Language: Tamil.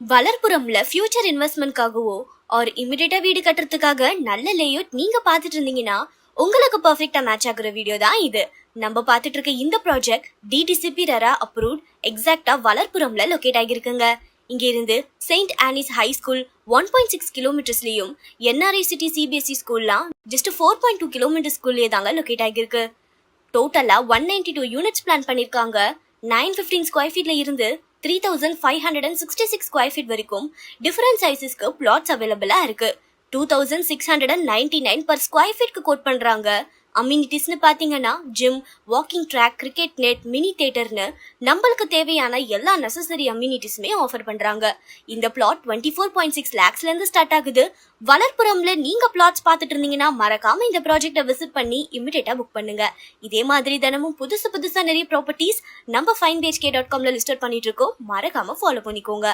வளர்ப்புறம்ல ஃபியூச்சர் இன்வெஸ்ட்மெண்ட்காகவோ ஆர் இமிடியேட்டா வீடு கட்டுறதுக்காக நல்ல லேஅவுட் நீங்க பாத்துட்டு இருந்தீங்கன்னா உங்களுக்கு பெர்ஃபெக்ட்டா மேட்ச் ஆகுற வீடியோ தான் இது. நம்ம பார்த்துட்டு இருக்க இந்த ப்ராஜெக்ட் டிடிசிபி ரெரா அப்ரூவ்ட் எக்ஸாக்டா வளர்ப்புறம்ல லொகேட் ஆகியிருக்குங்க. இங்க இருந்து செயின்ட் ஆனிஸ் ஹை ஸ்கூல் 1.6 கிலோமீட்டர்ஸ்லயும் என்ஆர்ஐ சிட்டி சிபிஎஸ்இ ஸ்கூல்லாம் ஜஸ்ட் 4.2 கிலோமீட்டர் ஸ்கூல்லே தாங்க லொகேட் ஆகியிருக்கு. டோட்டலா 192 யூனிட்ஸ் பிளான் பண்ணிருக்காங்க. 915 ஸ்கொயர் ஃபீட்ல இருந்து 3566 ஸ்கொயர் ஃபீட் வரைக்கும் டிஃபரண்ட் சைஸஸ்க்கு பிளாட்ஸ் அவைலபிளா இருக்கு. 2699 per ஸ்கொயர் ஃபீட்க்கு கோட் பண்றாங்க. அம்யூனிட்டிஸ்னு பாத்தீங்கன்னா gym, walking track, cricket net, mini தியேட்டர்னு நம்மளுக்கு தேவையான எல்லா நெசசரி அம்யூனிட்டிஸுமே ஆஃபர் பண்றாங்க. இந்த பிளாட் 24.6 lakhsல இருந்து ஸ்டார்ட் ஆகுது. வளர்ப்புறம்ல நீங்க பிளாட்ஸ் பார்த்துட்டு இருந்தீங்கன்னா மறக்காம இந்த ப்ராஜெக்டை விசிட் பண்ணி இமிடியேட்டா புக் பண்ணுங்க. இதே மாதிரி தினமும் புதுசா நிறைய ப்ராப்பர்ட்டிஸ் நம்ம finebhk.comல லிஸ்ட் பண்ணிட்டு இருக்கோம். மறக்காம ஃபாலோ பண்ணிக்கோங்க.